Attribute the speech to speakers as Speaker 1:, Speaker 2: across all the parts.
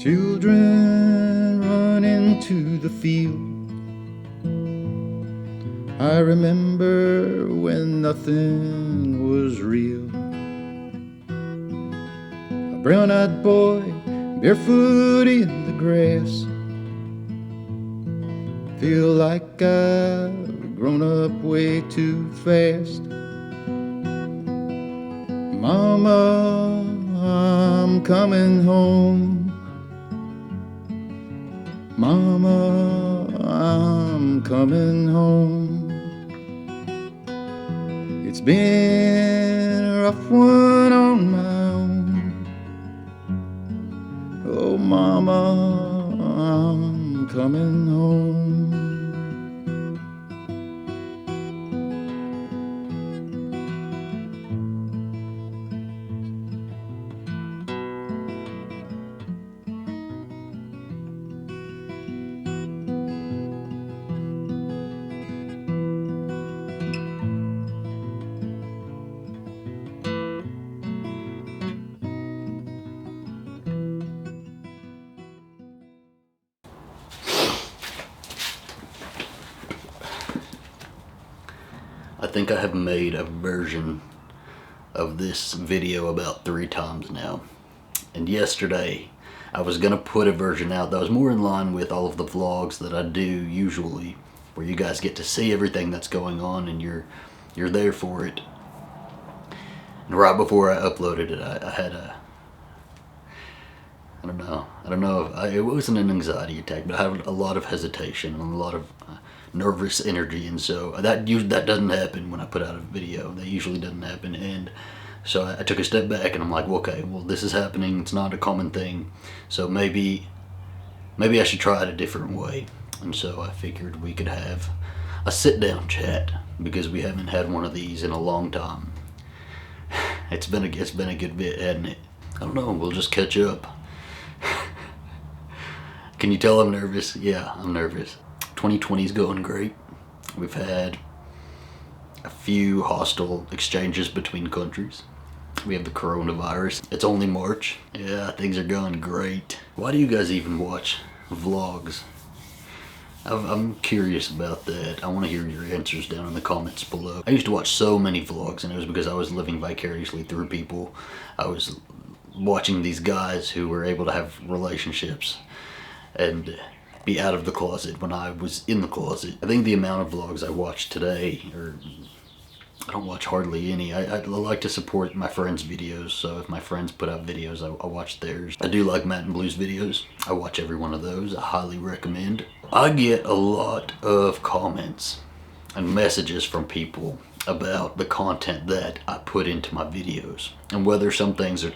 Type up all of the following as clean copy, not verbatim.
Speaker 1: Children run into the field. I remember when nothing was real. A brown-eyed boy, barefoot in the grass. Feel like I've grown up way too fast. Mama, I'm coming home. Mama, I'm coming home. It's been a rough one on my own. Oh, Mama, I'm coming home.
Speaker 2: I think I have made a version of this video about 3 times now. And yesterday I was gonna put a version out that was more in line with all of the vlogs that I do usually, where you guys get to see everything that's going on and you're there for it. And right before I uploaded it, I had I don't know, it wasn't an anxiety attack, but I had a lot of hesitation and a lot of nervous energy, and so that doesn't happen when I put out a video. That usually doesn't happen, and so I took a step back and I'm like, okay, well, this is happening. It's not a common thing, so maybe I should try it a different way. And so I figured we could have a sit-down chat, because we haven't had one of these in a long time. It's been a good bit, hasn't it? I don't know. We'll just catch up. Can you tell I'm nervous? Yeah, I'm nervous. 2020's going great. We've had a few hostile exchanges between countries. We have the coronavirus. It's only March. Yeah, things are going great. Why do you guys even watch vlogs? I'm curious about that. I want to hear your answers down in the comments below. I used to watch so many vlogs, and it was because I was living vicariously through people. I was watching these guys who were able to have relationships and be out of the closet when I was in the closet. I think the amount of vlogs I watch today, I don't watch hardly any. I like to support my friends' videos, so if my friends put out videos, I watch theirs. I do like Matt and Blue's videos. I watch every one of those. I highly recommend. I get a lot of comments and messages from people about the content that I put into my videos, and whether some things are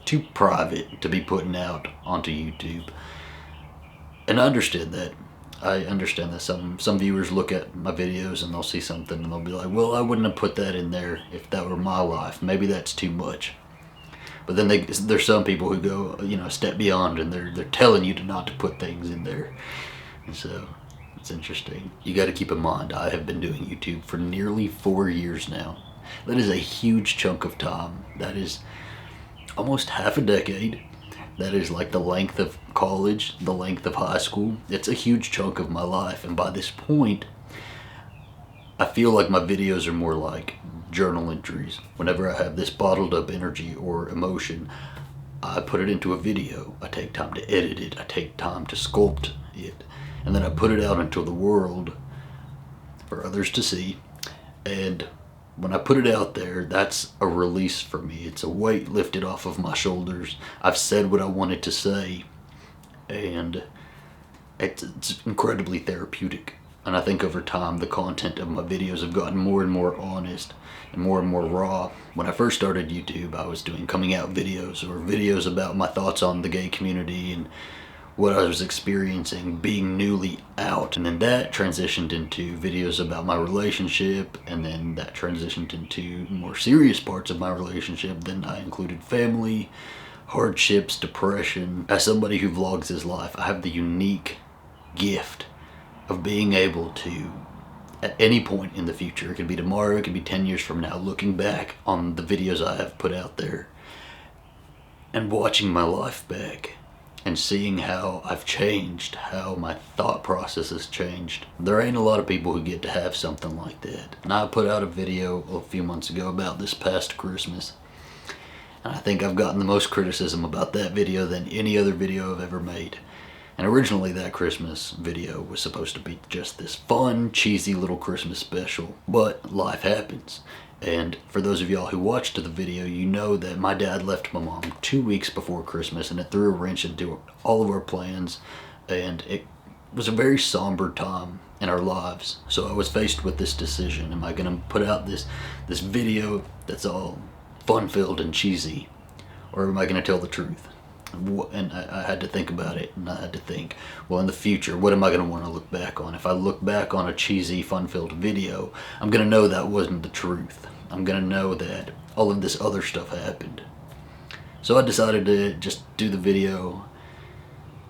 Speaker 2: too private to be putting out onto YouTube. And I understand that. Some viewers look at my videos and they'll see something and they'll be like, well, I wouldn't have put that in there if that were my life. Maybe that's too much. But then there's some people who go, a step beyond, and they're telling you not to put things in there. And so it's interesting. You got to keep in mind, I have been doing YouTube for nearly 4 years now. That is a huge chunk of time. That is almost half a decade. That is like the length of college, the length of high school. It's a huge chunk of my life, and by this point, I feel like my videos are more like journal entries. Whenever I have this bottled up energy or emotion, I put it into a video. I take time to edit it. I take time to sculpt it, and then I put it out into the world for others to see. And when I put it out there, that's a release for me. It's a weight lifted off of my shoulders. I've said what I wanted to say, and it's incredibly therapeutic. And I think over time, the content of my videos have gotten more and more honest and more raw. When I first started YouTube, I was doing coming out videos, or videos about my thoughts on the gay community and what I was experiencing being newly out. And then that transitioned into videos about my relationship, and then that transitioned into more serious parts of my relationship. Then I included family, hardships, depression. As somebody who vlogs his life, I have the unique gift of being able to, at any point in the future, it could be tomorrow, it could be 10 years from now, looking back on the videos I have put out there And watching my life back and seeing how I've changed, how my thought process has changed. There ain't a lot of people who get to have something like that. And I put out a video a few months ago about this past Christmas. And I think I've gotten the most criticism about that video than any other video I've ever made. And originally that Christmas video was supposed to be just this fun, cheesy little Christmas special. But life happens. And for those of y'all who watched the video, you know that my dad left my mom 2 weeks before Christmas, and it threw a wrench into all of our plans, and it was a very somber time in our lives. So I was faced with this decision. Am I gonna put out this video that's all fun-filled and cheesy, or am I gonna tell the truth? And I had to think about it, and I had to think, well, in the future, what am I going to want to look back on? If I look back on a cheesy, fun-filled video, I'm going to know that wasn't the truth. I'm going to know that all of this other stuff happened. So I decided to just do the video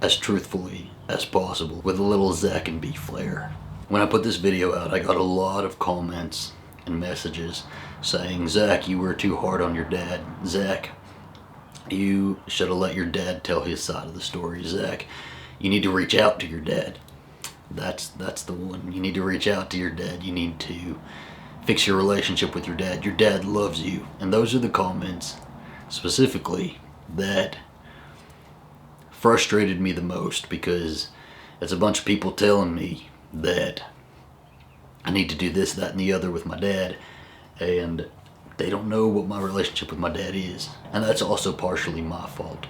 Speaker 2: as truthfully as possible, with a little Zach and B flair. When I put this video out, I got a lot of comments and messages saying, Zach, you were too hard on your dad. Zach, you should have let your dad tell his side of the story. Zach, you need to reach out to your dad. That's the one. You need to reach out to your dad. You need to fix your relationship with your dad. Your dad loves you. And those are the comments specifically that frustrated me the most, because it's a bunch of people telling me that I need to do this, that, and the other with my dad, and they don't know what my relationship with my dad is. And that's also partially my fault.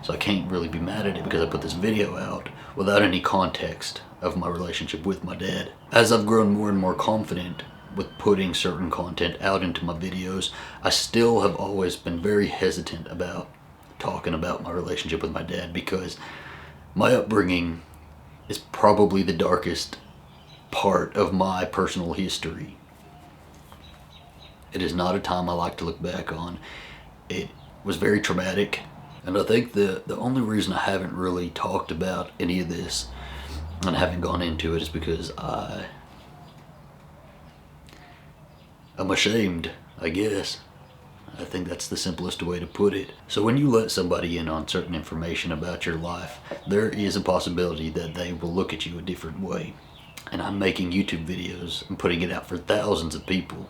Speaker 2: So I can't really be mad at it, because I put this video out without any context of my relationship with my dad. As I've grown more and more confident with putting certain content out into my videos, I still have always been very hesitant about talking about my relationship with my dad, because my upbringing is probably the darkest part of my personal history. It is not a time I like to look back on. It was very traumatic, and I think the only reason I haven't really talked about any of this and haven't gone into it is because I'm ashamed, I guess. I think that's the simplest way to put it. So when you let somebody in on certain information about your life, there is a possibility that they will look at you a different way. And I'm making YouTube videos and putting it out for thousands of people.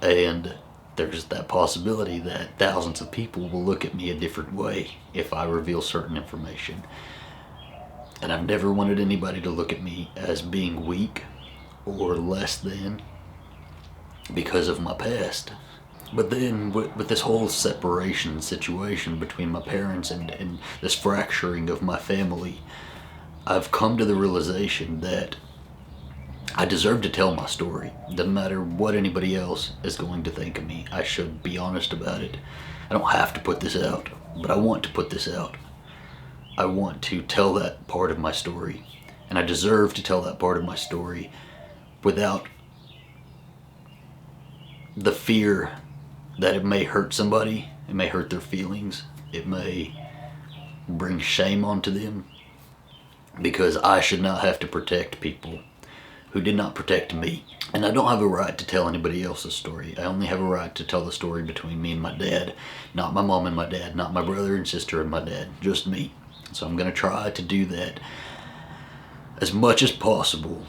Speaker 2: And there's that possibility that thousands of people will look at me a different way if I reveal certain information. And I've never wanted anybody to look at me as being weak or less than because of my past. But then with this whole separation situation between my parents and this fracturing of my family, I've come to the realization that I deserve to tell my story. Doesn't matter what anybody else is going to think of me. I should be honest about it. I don't have to put this out, but I want to put this out. I want to tell that part of my story, and I deserve to tell that part of my story without the fear that it may hurt somebody, it may hurt their feelings, it may bring shame onto them, because I should not have to protect people who did not protect me. And I don't have a right to tell anybody else's story. I only have a right to tell the story between me and my dad, not my mom and my dad, not my brother and sister and my dad, just me. So I'm going to try to do that as much as possible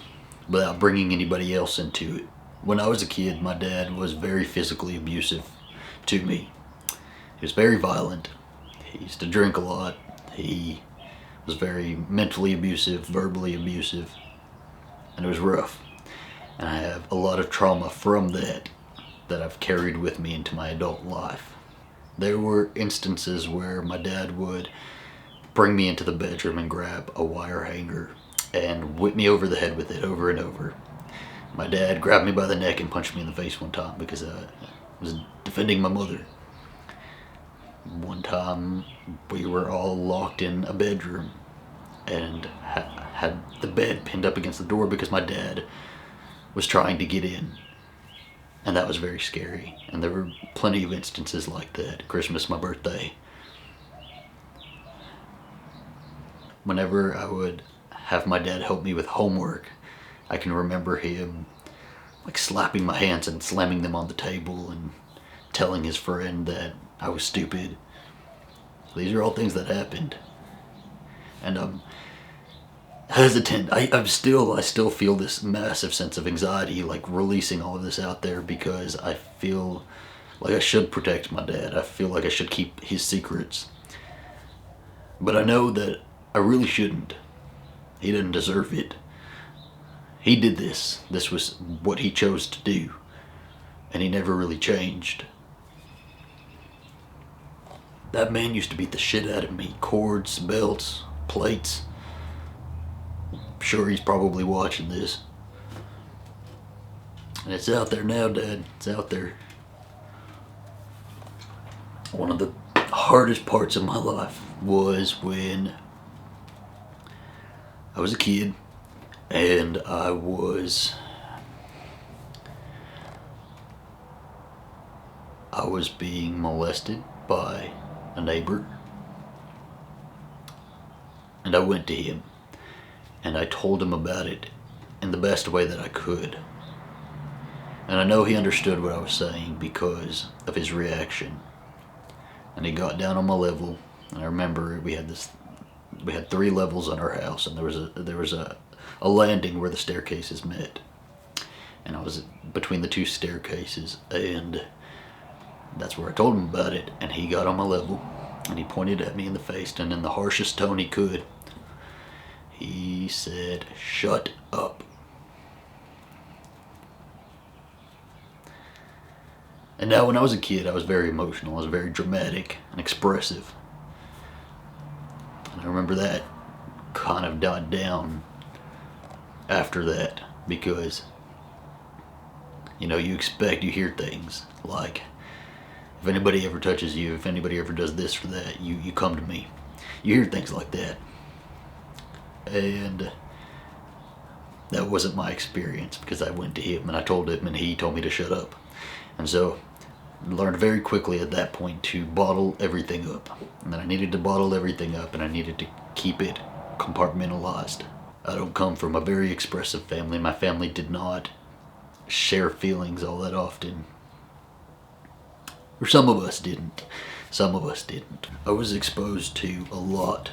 Speaker 2: without bringing anybody else into it. When I was a kid, my dad was very physically abusive to me. He was very violent. He used to drink a lot. He was very mentally abusive, verbally abusive, and it was rough. And I have a lot of trauma from that I've carried with me into my adult life. There were instances where my dad would bring me into the bedroom and grab a wire hanger and whip me over the head with it over and over. My dad grabbed me by the neck and punched me in the face one time because I was defending my mother. One time we were all locked in a bedroom and had the bed pinned up against the door because my dad was trying to get in. And that was very scary. And there were plenty of instances like that. Christmas, my birthday. Whenever I would have my dad help me with homework, I can remember him like slapping my hands and slamming them on the table and telling his friend that I was stupid These are all things that happened. And I'm hesitant. I still feel this massive sense of anxiety, like releasing all of this out there, because I feel like I should protect my dad. I feel like I should keep his secrets. But I know that I really shouldn't. He didn't deserve it. He did this. This was what he chose to do. And he never really changed. That man used to beat the shit out of me. Cords, belts, plates. I'm sure he's probably watching this. And it's out there now, Dad. It's out there. One of the hardest parts of my life was when I was a kid and I was being molested by a neighbor, and I went to him and I told him about it in the best way that I could. And I know he understood what I was saying because of his reaction. And he got down on my level, and I remember we had 3 levels on our house, and there was a landing where the staircases met. And I was between the 2 staircases, and that's where I told him about it. And he got on my level, and he pointed at me in the face, and in the harshest tone he could, he said, "Shut up." And now when I was a kid, I was very emotional. I was very dramatic and expressive. And I remember that kind of died down after that, because, you hear things like, if anybody ever touches you, if anybody ever does this or that, you come to me. You hear things like that. And that wasn't my experience, because I went to him and I told him and he told me to shut up. And so I learned very quickly at that point to bottle everything up. And that I needed to bottle everything up, and I needed to keep it compartmentalized. I don't come from a very expressive family. My family did not share feelings all that often. Or some of us didn't. Some of us didn't. I was exposed to a lot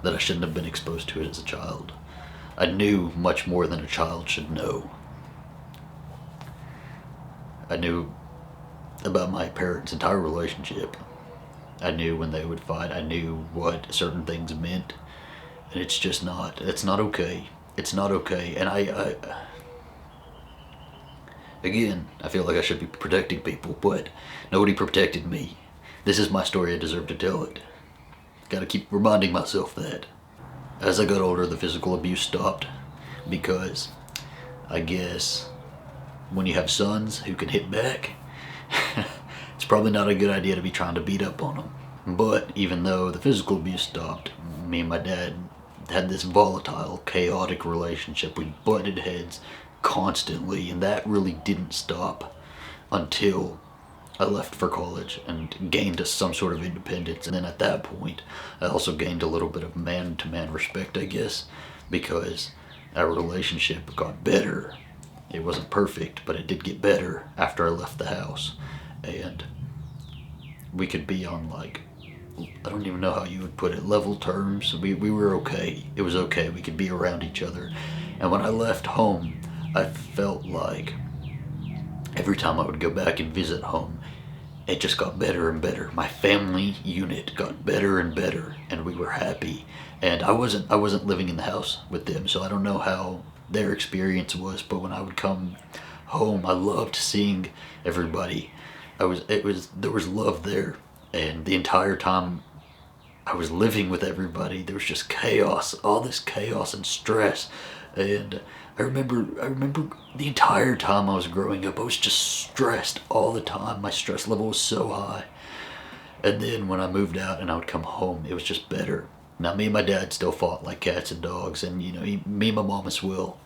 Speaker 2: that I shouldn't have been exposed to as a child. I knew much more than a child should know. I knew about my parents' entire relationship. I knew when they would fight. I knew what certain things meant. And it's not okay. It's not okay. And again, I feel like I should be protecting people, but nobody protected me. This is my story. I deserve to tell it. Gotta keep reminding myself that. As I got older, the physical abuse stopped, because I guess when you have sons who can hit back, it's probably not a good idea to be trying to beat up on them. But even though the physical abuse stopped, me and my dad had this volatile, chaotic relationship. We butted heads constantly, and that really didn't stop until I left for college and gained some sort of independence. And then at that point, I also gained a little bit of man-to-man respect, I guess, because our relationship got better. It wasn't perfect, but it did get better after I left the house. And we could be on, like, I don't even know how you would put it, level terms. We were okay. It was okay. We could be around each other. And when I left home, I felt like every time I would go back and visit home, it just got better and better. My family unit got better and better, and we were happy. And I wasn't living in the house with them, so I don't know how their experience was, but when I would come home, I loved seeing everybody. There was love there. And the entire time I was living with everybody, there was just chaos, all this chaos and stress. And I remember the entire time I was growing up, I was just stressed all the time. My stress level was so high. And then when I moved out and I would come home, it was just better. Now, me and my dad still fought like cats and dogs, and me and my mom as well,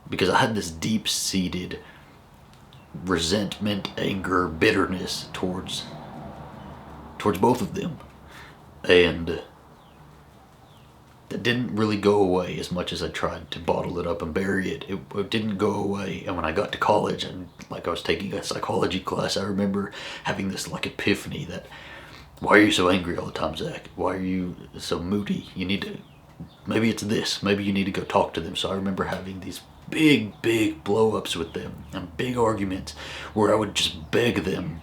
Speaker 2: because I had this deep-seated resentment, anger, bitterness towards both of them. And that didn't really go away as much as I tried to bottle it up and bury it. It didn't go away. And when I got to college, and like I was taking a psychology class, I remember having this like epiphany that Why are you so angry all the time, Zach? Why are you so moody? You need to, maybe it's this. Maybe you need to go talk to them. So I remember having these big blow-ups with them and big arguments where I would just beg them,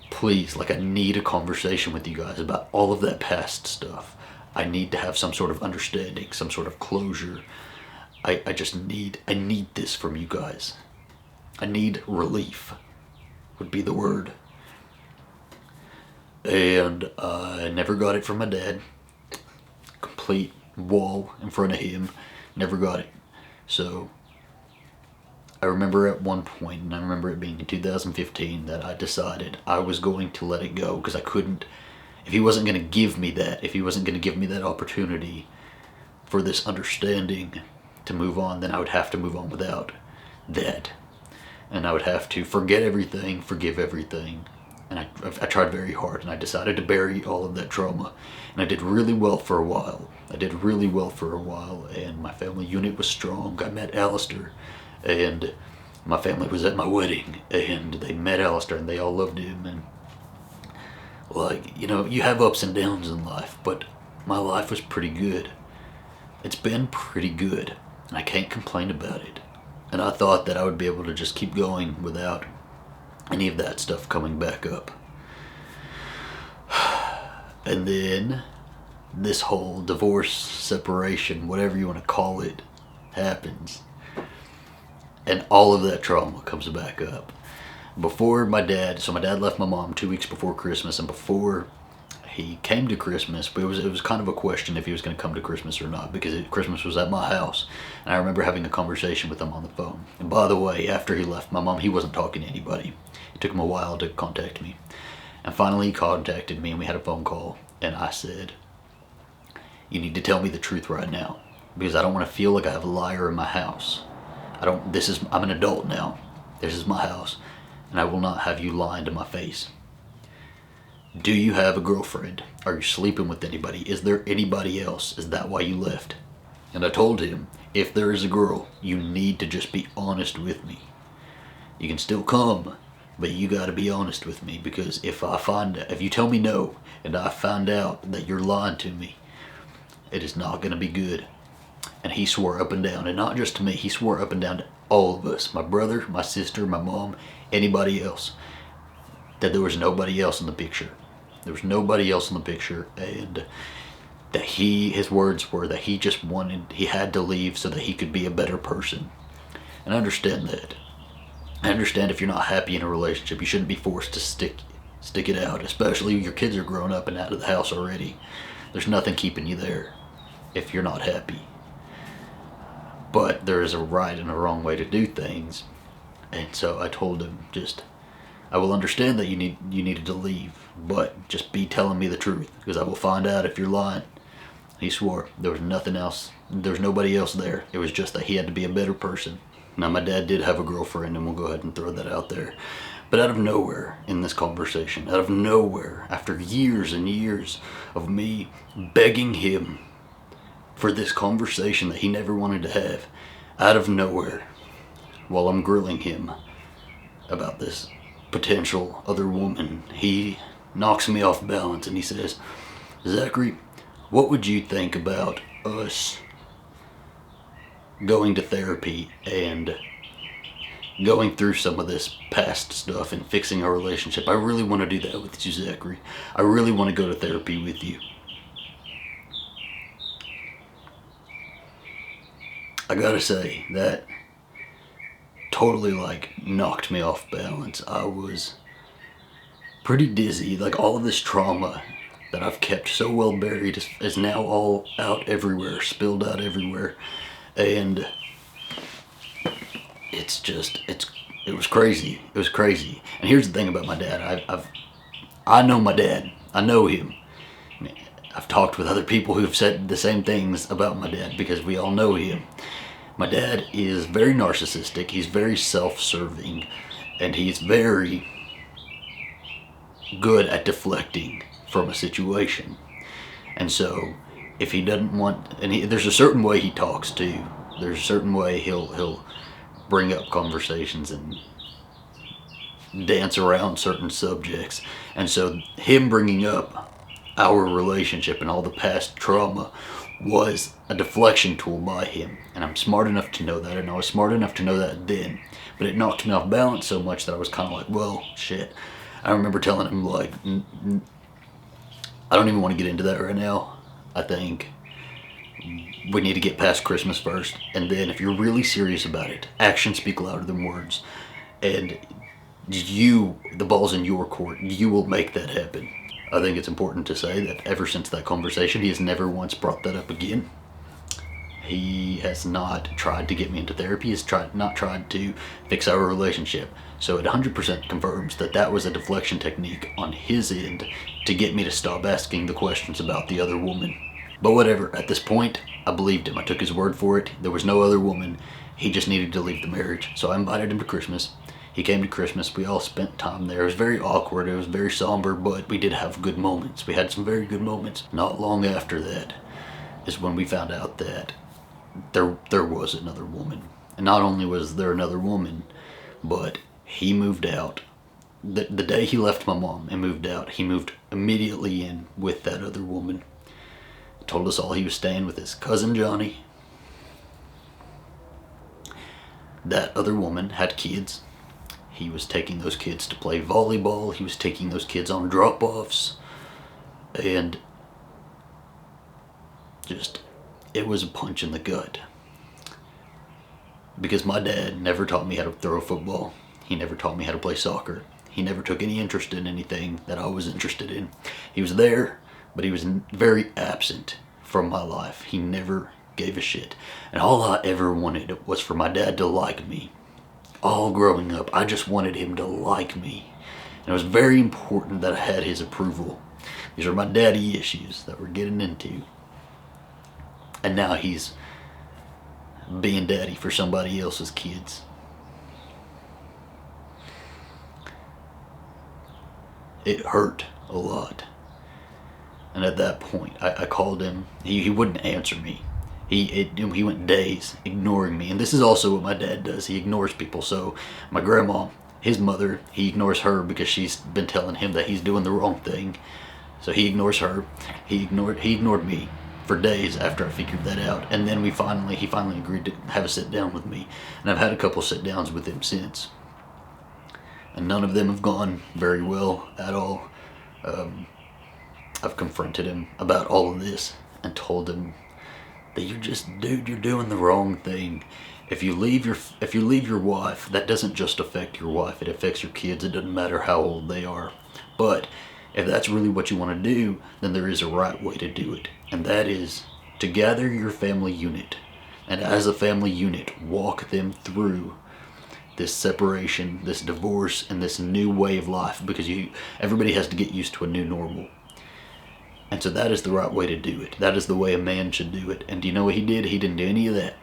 Speaker 2: please, like, I need a conversation with you guys about all of that past stuff. I need to have some sort of understanding, some sort of closure. I need this from you guys. I need relief, would be the word. And I never got it from my dad. Complete wall in front of him. Never got it. So I remember at one point, and I remember it being in 2015, that I decided I was going to let it go because I couldn't. If he wasn't going to give me that, if he wasn't going to give me that opportunity for this understanding to move on, then I would have to move on without that. And I would have to forget everything, forgive everything. And I tried very hard, and I decided to bury all of that trauma. And I did really well for a while. And my family unit was strong. I met Alistair, and my family was at my wedding, and they met Alistair, and they all loved him. And, like, you know, you have ups and downs in life, but my life was pretty good. It's been pretty good, and I can't complain about it. And I thought that I would be able to just keep going without any of that stuff coming back up. And then this whole divorce, separation, whatever you want to call it, happens. And all of that trauma comes back up. Before my dad left my mom 2 weeks before Christmas, and before he came to Christmas, but it was kind of a question if he was going to come to Christmas or not, because Christmas was at my house. And I remember having a conversation with him on the phone. And by the way, after he left my mom, he wasn't talking to anybody. It took him a while to contact me. And finally he contacted me, and we had a phone call. And I said, you need to tell me the truth right now, because I don't want to feel like I have a liar in my house. I'm an adult now. This is my house, and I will not have you lying to my face. Do you have a girlfriend? Are you sleeping with anybody? Is there anybody else? Is that why you left? And I told him, if there is a girl, you need to just be honest with me. You can still come, but you gotta be honest with me, because if you tell me no, and I find out that you're lying to me, it is not gonna be good. And he swore up and down, and not just to me, he swore up and down to all of us, my brother, my sister, my mom, anybody else, that there was nobody else in the picture. There was nobody else in the picture, and that his words were that he had to leave so that he could be a better person. And I understand that. I understand if you're not happy in a relationship, you shouldn't be forced to stick it out, especially your kids are grown up and out of the house already. There's nothing keeping you there if you're not happy. But there is a right and a wrong way to do things. And so I told him, I will understand that you needed to leave, but just be telling me the truth, because I will find out if you're lying. He swore there was nothing else. There was nobody else there. It was just that he had to be a better person. Now, my dad did have a girlfriend, and we'll go ahead and throw that out there. But out of nowhere in this conversation, out of nowhere, after years and years of me begging him for this conversation that he never wanted to have, out of nowhere, while I'm grilling him about this potential other woman, he knocks me off balance and he says, Zachary, what would you think about us going to therapy and going through some of this past stuff and fixing our relationship? I really want to do that with you, Zachary. I really want to go to therapy with you. I gotta say, that totally knocked me off balance. I was pretty dizzy. All of this trauma that I've kept so well buried is now all out everywhere, spilled out everywhere. And it was crazy. It was crazy. And here's the thing about my dad. I know my dad. I know him. I've talked with other people who've said the same things about my dad, because we all know him. My dad is very narcissistic. He's very self-serving, and he's very good at deflecting from a situation. And so if he doesn't want, there's a certain way he talks too. There's a certain way he'll bring up conversations, and dance around certain subjects. And so him bringing up our relationship and all the past trauma was a deflection tool by him. And I'm smart enough to know that, and I was smart enough to know that then. But it knocked me off balance so much that I was kind of like, well, shit. I remember telling him, like, I don't even want to get into that right now. I think we need to get past Christmas first. And then if you're really serious about it, actions speak louder than words. And the ball's in your court. You will make that happen. I think it's important to say that ever since that conversation, he has never once brought that up again. He has not tried to get me into therapy. He's not tried to fix our relationship. So it 100% confirms that that was a deflection technique on his end to get me to stop asking the questions about the other woman. But whatever, at this point, I believed him. I took his word for it. There was no other woman. He just needed to leave the marriage. So I invited him to Christmas. He came to Christmas. We all spent time there. It was very awkward. It was very somber, but we did have good moments. We had some very good moments. Not long after that is when we found out that there was another woman. And not only was there another woman, but he moved out. The day he left my mom and moved out, he moved immediately in with that other woman. Told us all he was staying with his cousin Johnny. That other woman had kids. He was taking those kids to play volleyball. He was taking those kids on drop-offs. And just, it was a punch in the gut. Because my dad never taught me how to throw a football. He never taught me how to play soccer. He never took any interest in anything that I was interested in. He was there, but he was very absent from my life. He never gave a shit. And all I ever wanted was for my dad to like me. All growing up, I just wanted him to like me. And it was very important that I had his approval. These are my daddy issues that we're getting into. And now he's being daddy for somebody else's kids. It hurt a lot. And at that point, I called him. He wouldn't answer me. He went days ignoring me. And this is also what my dad does. He ignores people. So my grandma, his mother, he ignores her because she's been telling him that he's doing the wrong thing. So he ignores her. He ignored me for days after I figured that out. And then he finally agreed to have a sit down with me. And I've had a couple sit downs with him since. And none of them have gone very well at all. I've confronted him about all of this and told him that you're doing the wrong thing. If you leave your wife, that doesn't just affect your wife, it affects your kids. It doesn't matter how old they are. But if that's really what you want to do, then there is a right way to do it. And that is to gather your family unit. And as a family unit, walk them through this separation, this divorce, and this new way of life, because everybody has to get used to a new normal. And so that is the right way to do it. That is the way a man should do it. And do you know what he did? He didn't do any of that.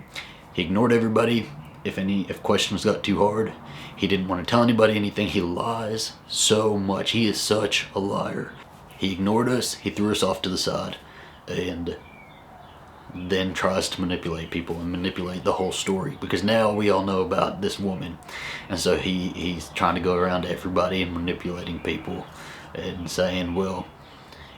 Speaker 2: He ignored everybody. If questions got too hard, he didn't want to tell anybody anything. He lies so much. He is such a liar. He ignored us. He threw us off to the side, and then tries to manipulate people and manipulate the whole story, because now we all know about this woman. And so he's trying to go around to everybody and manipulating people and saying, well,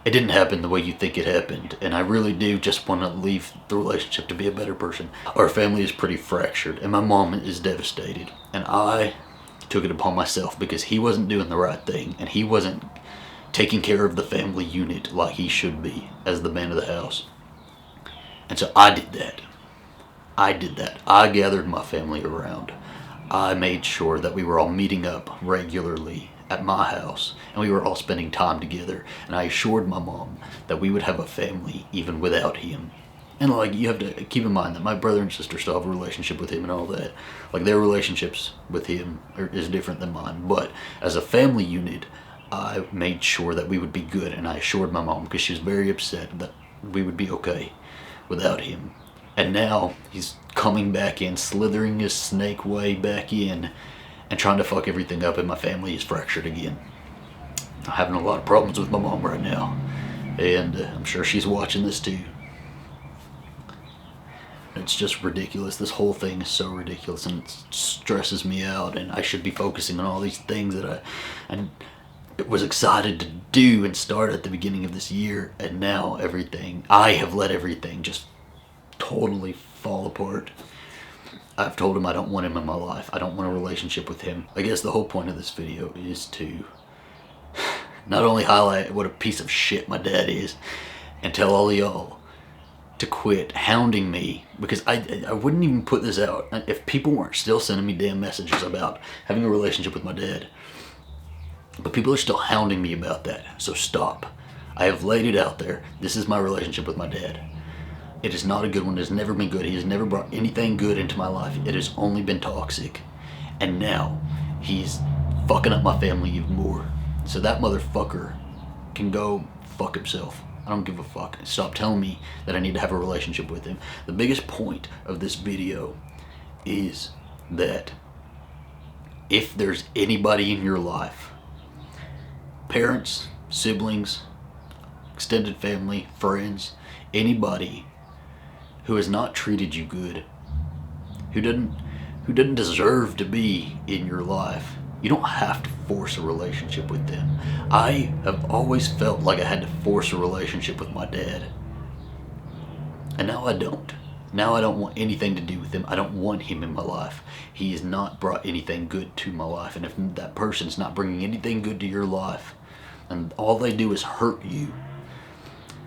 Speaker 2: it didn't happen the way you think it happened, and I really do just want to leave the relationship to be a better person. Our family is pretty fractured, and my mom is devastated, and I took it upon myself because he wasn't doing the right thing, and he wasn't taking care of the family unit like he should be as the man of the house. And so I did that. I gathered my family around. I made sure that we were all meeting up regularly at my house, and we were all spending time together. And I assured my mom that we would have a family even without him. And like, you have to keep in mind that my brother and sister still have a relationship with him and all that. Like, their relationships with him is different than mine. But as a family unit, I made sure that we would be good, and I assured my mom, because she was very upset, that we would be okay without him. And now he's coming back in, slithering his snake way back in, and trying to fuck everything up, and my family is fractured again. I'm having a lot of problems with my mom right now, and I'm sure she's watching this too. It's just ridiculous. This whole thing is so ridiculous, and it stresses me out, and I should be focusing on all these things that I was excited to do and start at the beginning of this year, and now I have let everything just totally fall apart. I've told him I don't want him in my life. I don't want a relationship with him. I guess the whole point of this video is to not only highlight what a piece of shit my dad is, and tell all y'all to quit hounding me, because I wouldn't even put this out if people weren't still sending me damn messages about having a relationship with my dad. But people are still hounding me about that, so stop. I have laid it out there. This is my relationship with my dad. It is not a good one. It has never been good. He has never brought anything good into my life. It has only been toxic. And now he's fucking up my family even more. So that motherfucker can go fuck himself. I don't give a fuck. Stop telling me that I need to have a relationship with him. The biggest point of this video is that if there's anybody in your life, parents, siblings, extended family, friends, anybody who has not treated you good, who didn't deserve to be in your life, you don't have to force a relationship with them. I have always felt like I had to force a relationship with my dad. And now I don't. Now I don't want anything to do with him. I don't want him in my life. He has not brought anything good to my life. And if that person's not bringing anything good to your life, and all they do is hurt you,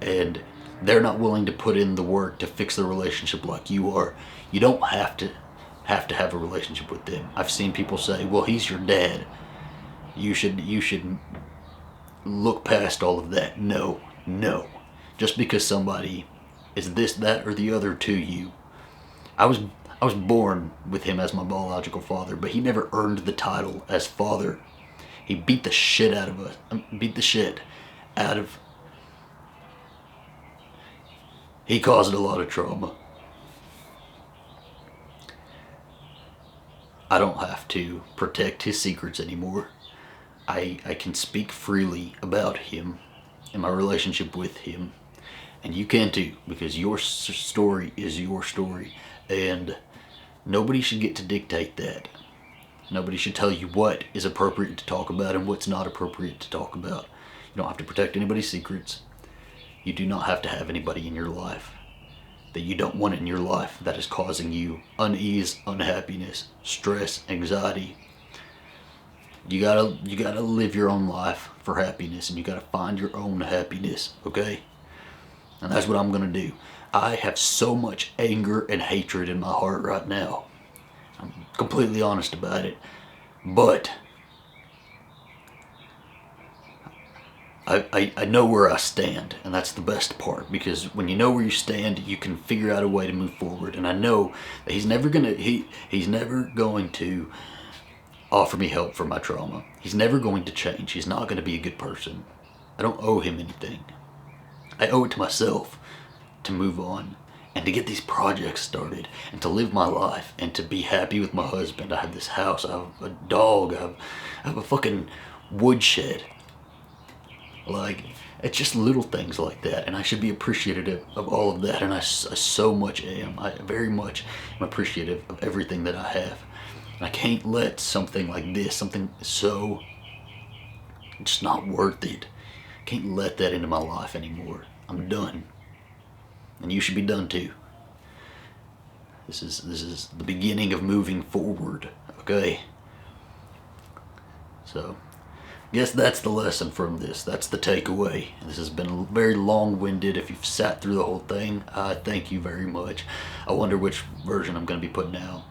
Speaker 2: and they're not willing to put in the work to fix the relationship like you are, you don't have to have a relationship with them. I've seen people say, well, he's your dad. You should look past all of that. No. Just because somebody is this, that, or the other to you. I was born with him as my biological father, but he never earned the title as father. He beat the shit out of us. He caused a lot of trauma. I don't have to protect his secrets anymore. I can speak freely about him and my relationship with him. And you can too, because your story is your story. And nobody should get to dictate that. Nobody should tell you what is appropriate to talk about and what's not appropriate to talk about. You don't have to protect anybody's secrets. You do not have to have anybody in your life that you don't want in your life that is causing you unease, unhappiness, stress, anxiety. You gotta live your own life for happiness, and you gotta find your own happiness, okay? And that's what I'm gonna do. I have so much anger and hatred in my heart right now. I'm completely honest about it. But I know where I stand, and that's the best part, because when you know where you stand, you can figure out a way to move forward. And I know that he's never going to offer me help for my trauma. He's never going to change. He's not going to be a good person. I don't owe him anything. I owe it to myself to move on and to get these projects started and to live my life and to be happy with my husband. I have this house, I have a dog, I have a fucking woodshed. Like, it's just little things like that, and I should be appreciative of all of that, and I so much am. I very much am appreciative of everything that I have. And I can't let something like this, something so just not worth it, I can't let that into my life anymore. I'm done. And you should be done too. This is the beginning of moving forward, okay? So, I guess that's the lesson from this. That's the takeaway. This has been very long-winded. If you've sat through the whole thing, thank you very much. I wonder which version I'm going to be putting out.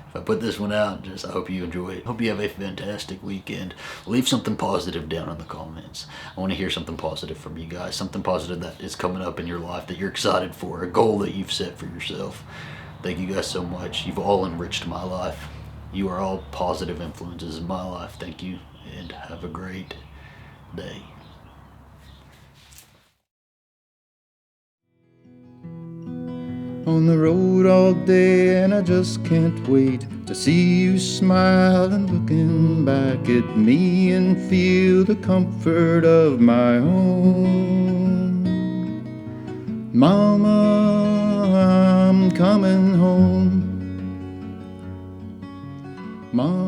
Speaker 2: If I put this one out, I hope you enjoy it. Hope you have a fantastic weekend. Leave something positive down in the comments. I want to hear something positive from you guys. Something positive that is coming up in your life that you're excited for. A goal that you've set for yourself. Thank you guys so much. You've all enriched my life. You are all positive influences in my life. Thank you, and have a great day.
Speaker 1: On the road all day, and I just can't wait to see you smile and looking back at me and feel the comfort of my home. Mama, I'm coming home. Mom.